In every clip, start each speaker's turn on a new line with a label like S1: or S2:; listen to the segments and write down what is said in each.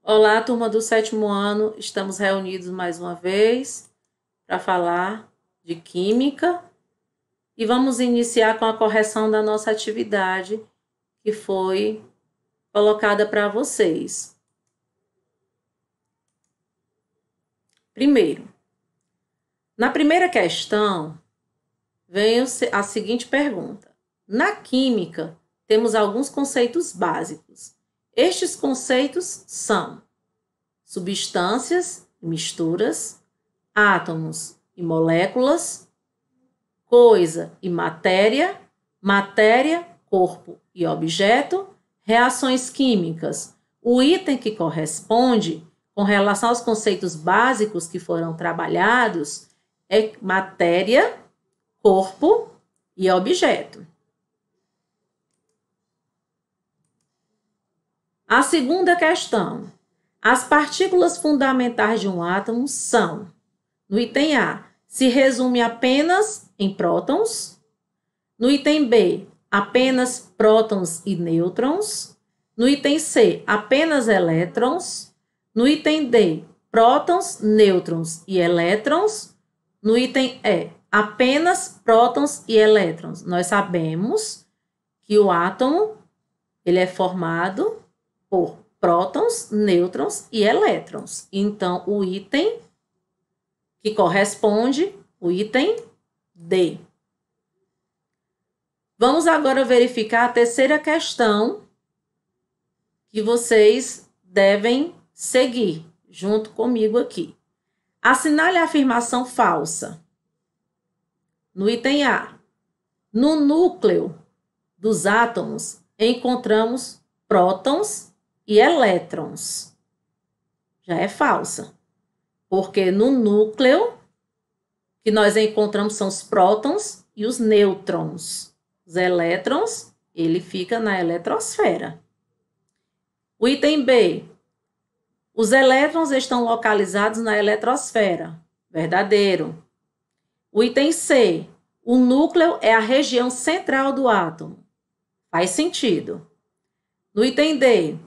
S1: Olá, turma do 7º ano, estamos reunidos mais uma vez para falar de Química e vamos iniciar com a correção da nossa atividade que foi colocada para vocês. Primeiro, na primeira questão, vem a seguinte pergunta. Na Química, temos alguns conceitos básicos. Estes conceitos são substâncias e misturas, átomos e moléculas, coisa e matéria, matéria, corpo e objeto, reações químicas. O item que corresponde com relação aos conceitos básicos que foram trabalhados é matéria, corpo e objeto. A segunda questão. As partículas fundamentais de um átomo são, no item A, se resume apenas em prótons. No item B, apenas prótons e nêutrons. No item C, apenas elétrons. No item D, prótons, nêutrons e elétrons. No item E, apenas prótons e elétrons. Nós sabemos que o átomo ele é formado por prótons, nêutrons e elétrons. Então, o item que corresponde, o item D. Vamos agora verificar a terceira questão que vocês devem seguir junto comigo aqui. Assinale a afirmação falsa. No item A, no núcleo dos átomos encontramos prótons e elétrons. Já é falsa, porque no núcleo que nós encontramos são os prótons e os nêutrons. Os elétrons, ele fica na eletrosfera. O item B, os elétrons estão localizados na eletrosfera. Verdadeiro. O item C, o núcleo é a região central do átomo. Faz sentido. No item D,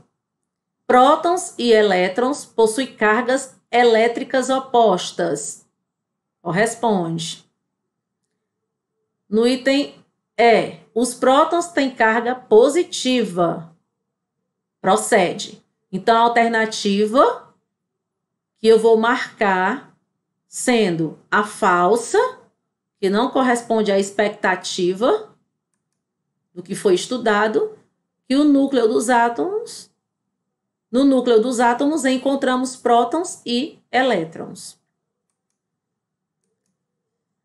S1: prótons e elétrons possuem cargas elétricas opostas. Corresponde. No item E, os prótons têm carga positiva. Procede. Então, a alternativa que eu vou marcar sendo a falsa, que não corresponde à expectativa do que foi estudado, que o núcleo dos átomos, no núcleo dos átomos encontramos prótons e elétrons.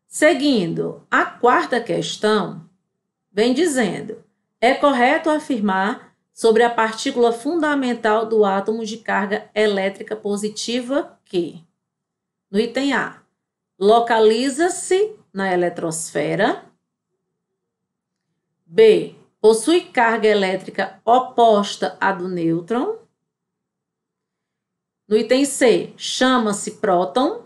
S1: Seguindo, a quarta questão vem dizendo, é correto afirmar sobre a partícula fundamental do átomo de carga elétrica positiva que, no item A, localiza-se na eletrosfera, B, possui carga elétrica oposta à do nêutron. No item C, chama-se próton.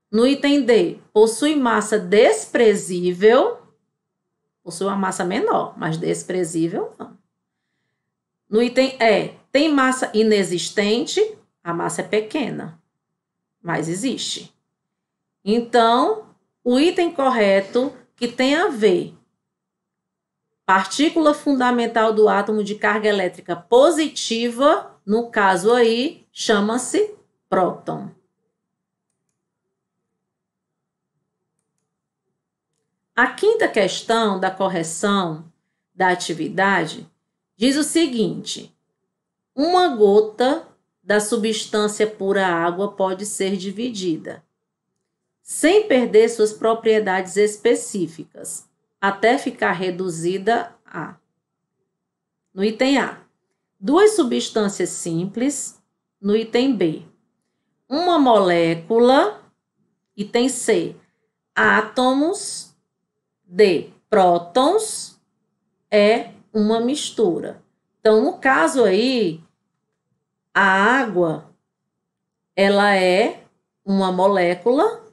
S1: No item D, possui massa desprezível. Possui uma massa menor, mas desprezível não. No item E, tem massa inexistente. A massa é pequena, mas existe. Então, o item correto que tem a ver partícula fundamental do átomo de carga elétrica positiva, no caso aí, chama-se próton. A quinta questão da correção da atividade diz o seguinte: uma gota da substância pura água pode ser dividida, sem perder suas propriedades específicas, até ficar reduzida a. No item A, duas substâncias simples. No item B, uma molécula. Item C, átomos. D, prótons. É uma mistura. Então, no caso aí, a água, ela é uma molécula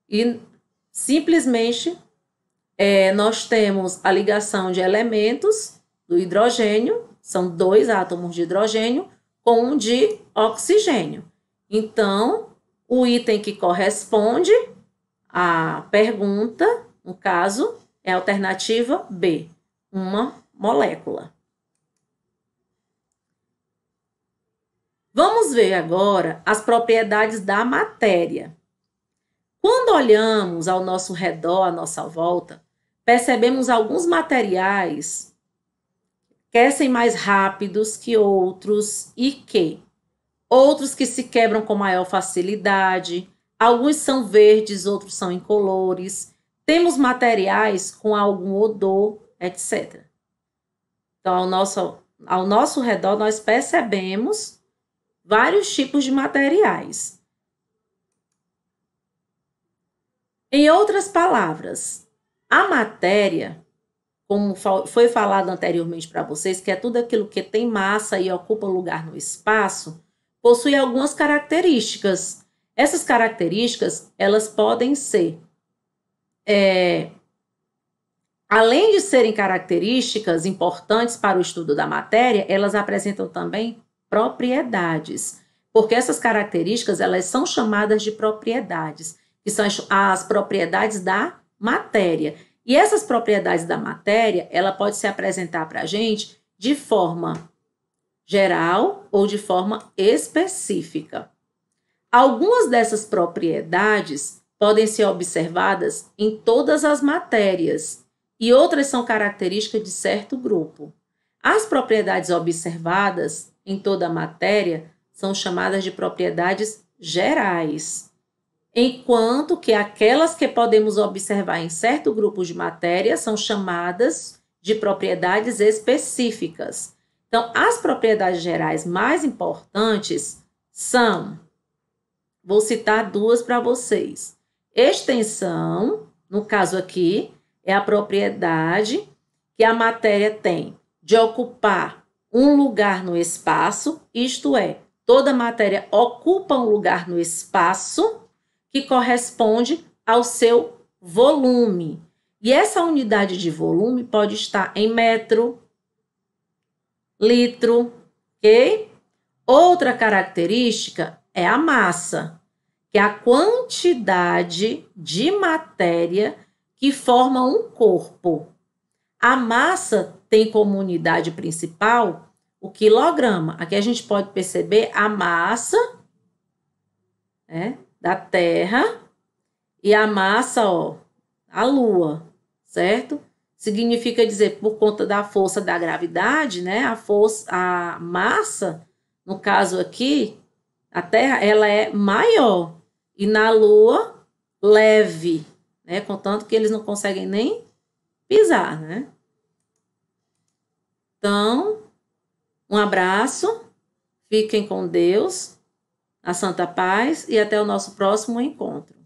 S1: e simplesmente nós temos a ligação de elementos do hidrogênio, são dois átomos de hidrogênio, com um de oxigênio. Então, o item que corresponde à pergunta, no caso, é a alternativa B, uma molécula. Vamos ver agora as propriedades da matéria. Quando olhamos ao nosso redor, à nossa volta, percebemos alguns materiais que aquecem mais rápidos que outros e que outros que se quebram com maior facilidade, alguns são verdes, outros são incolores. Temos materiais com algum odor, etc. Então, ao nosso redor, nós percebemos vários tipos de materiais. Em outras palavras, a matéria, como foi falado anteriormente para vocês, que é tudo aquilo que tem massa e ocupa lugar no espaço, possui algumas características. Essas características, elas podem ser, além de serem características importantes para o estudo da matéria, elas apresentam também propriedades, porque essas características, elas são chamadas de propriedades, que são as propriedades da matéria. E essas propriedades da matéria, ela pode se apresentar para a gente de forma geral ou de forma específica. Algumas dessas propriedades podem ser observadas em todas as matérias e outras são características de certo grupo. As propriedades observadas em toda a matéria são chamadas de propriedades gerais, enquanto que aquelas que podemos observar em certo grupo de matéria são chamadas de propriedades específicas. Então, as propriedades gerais mais importantes são, vou citar duas para vocês. Extensão, no caso aqui, é a propriedade que a matéria tem de ocupar um lugar no espaço, isto é, toda matéria ocupa um lugar no espaço que corresponde ao seu volume. E essa unidade de volume pode estar em metro, litro, ok? Outra característica é a massa, que é a quantidade de matéria que forma um corpo. A massa tem como unidade principal o quilograma. Aqui a gente pode perceber a massa, da Terra e a massa, a Lua, certo? Significa dizer, por conta da força da gravidade, a massa, no caso aqui, a Terra, ela é maior e na Lua, leve, contanto que eles não conseguem nem pisar, Então, um abraço, fiquem com Deus, na santa paz e até o nosso próximo encontro.